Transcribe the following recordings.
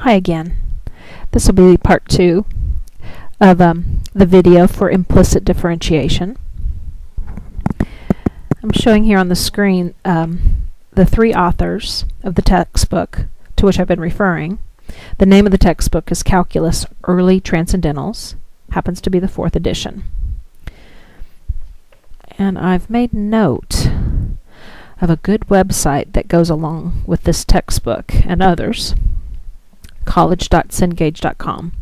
Hi again. This will be part 2 of the video for implicit differentiation. I'm showing here on the screen the 3 authors of the textbook to which I've been referring. The name of the textbook is Calculus Early Transcendentals, happens to be the 4th edition. And I've made note of a good website that goes along with this textbook and others, college.cengage.com.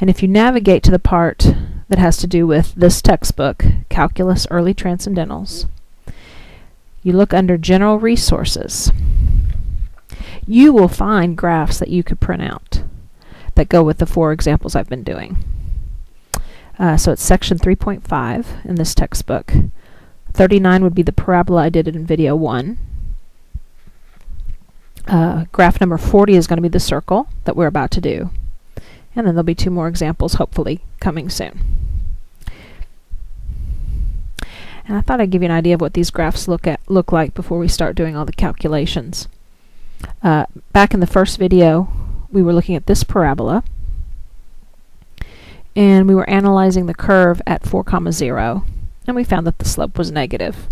And if you navigate to the part that has to do with this textbook, Calculus Early Transcendentals, you look under General Resources. You will find graphs that you could print out that go with the 4 examples I've been doing. So it's section 3.5 in this textbook. 39 would be the parabola I did in video 1. Graph number 40 is going to be the circle that we're about to do. And then there'll be 2 more examples, hopefully, coming soon. And I thought I'd give you an idea of what these graphs look like before we start doing all the calculations. Back in the first video, we were looking at this parabola, and we were analyzing the curve at 4, 0, and we found that the slope was negative.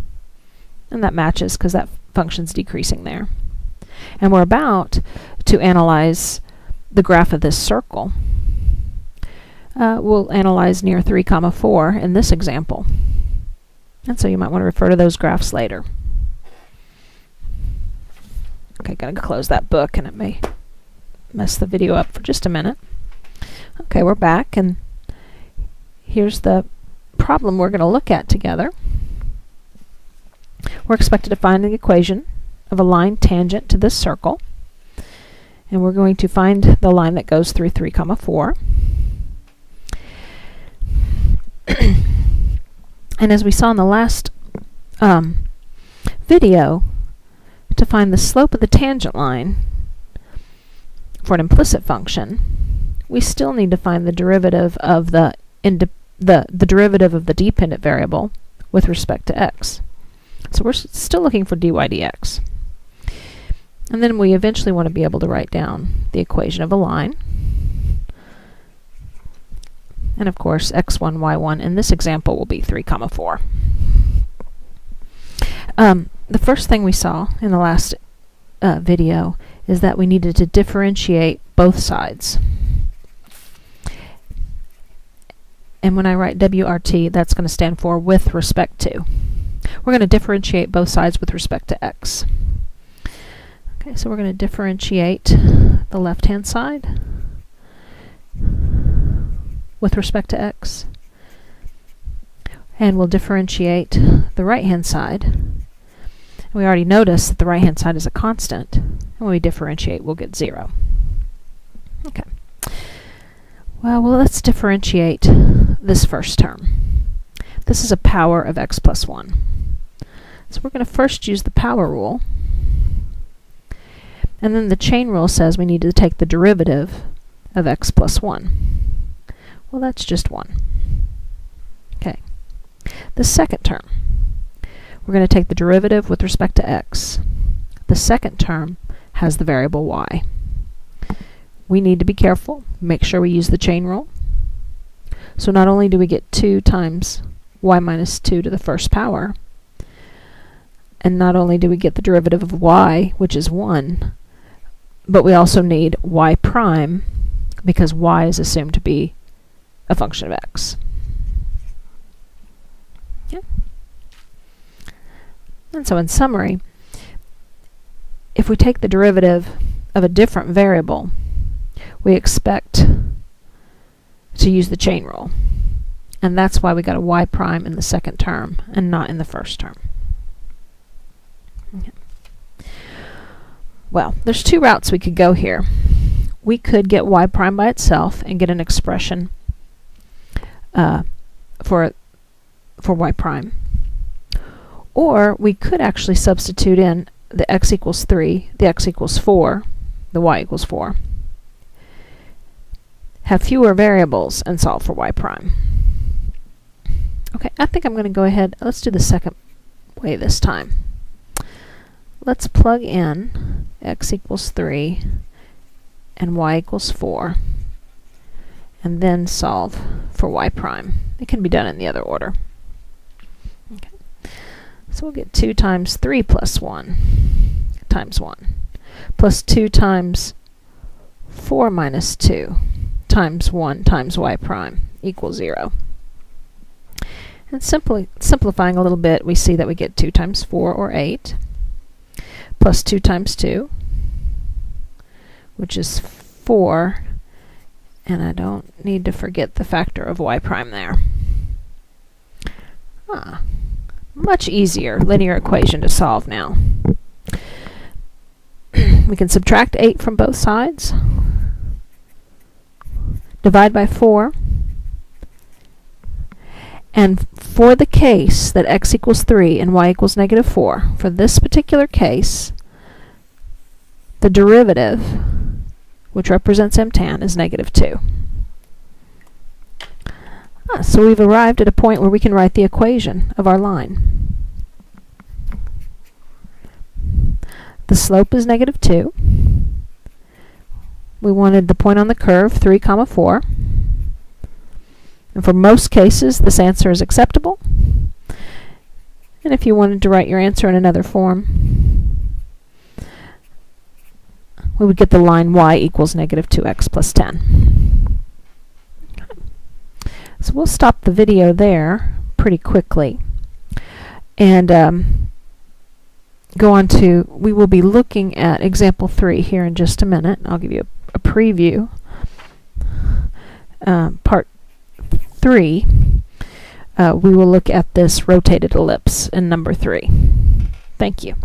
And that matches because that function's decreasing there. And we're about to analyze the graph of this circle. We'll analyze near 3, 4 in this example. And so you might want to refer to those graphs later. Okay, gotta close that book, and it may mess the video up for just a minute. Okay, we're back, and here's the problem we're going to look at together. We're expected to find the equation of a line tangent to this circle, and we're going to find the line that goes through 3, 4. And as we saw in the last video, to find the slope of the tangent line for an implicit function, we still need to find the derivative of the derivative of the dependent variable with respect to x. So we're still looking for dy dx. And then we eventually want to be able to write down the equation of a line. And of course, x1, y1 in this example will be 3, 4. The first thing we saw in the last video is that we needed to differentiate both sides. And when I write WRT, that's going to stand for with respect to. We're going to differentiate both sides with respect to x. Okay, so we're going to differentiate the left-hand side with respect to x. And we'll differentiate the right-hand side. We already noticed that the right-hand side is a constant. And when we differentiate, we'll get 0. Okay. Well, let's differentiate this first term. This is a power of x plus 1. So we're going to first use the power rule. And then the chain rule says we need to take the derivative of x plus 1. Well, that's just 1. Okay. The second term, we're going to take the derivative with respect to x. The second term has the variable y. We need to be careful, make sure we use the chain rule. So not only do we get 2 times y minus 2 to the first power, and not only do we get the derivative of y, which is 1, but we also need y prime, because y is assumed to be a function of x. Yeah. And so in summary, if we take the derivative of a different variable, we expect to use the chain rule. And that's why we got a y prime in the second term and not in the first term. Okay. Well, there's 2 routes we could go here. We could get y prime by itself and get an expression for y prime. Or we could actually substitute in the x equals 3, the x equals 4, the y equals 4. Have fewer variables and solve for y prime. Okay, I think I'm going to go ahead, let's do the second way this time. Let's plug in x equals 3 and y equals 4, and then solve for y prime. It can be done in the other order. Okay. So we'll get 2 times 3 plus 1 times 1, plus 2 times 4 minus 2 times 1 times y prime equals 0. And simplifying a little bit, we see that we get 2 times 4, or 8, plus 2 times 2, which is 4, and I don't need to forget the factor of y prime there. Much easier linear equation to solve now. We can subtract 8 from both sides, divide by 4, and for the case that x equals 3 and y equals negative 4, for this particular case, the derivative, which represents m tan, is negative 2. So we've arrived at a point where we can write the equation of our line. The slope is negative 2. We wanted the point on the curve 3, 4. And for most cases, this answer is acceptable. And if you wanted to write your answer in another form, we would get the line y equals negative 2x plus 10. So we'll stop the video there pretty quickly and go on to, we will be looking at example 3 here in just a minute. I'll give you a preview. Part 3, we will look at this rotated ellipse in number 3. Thank you.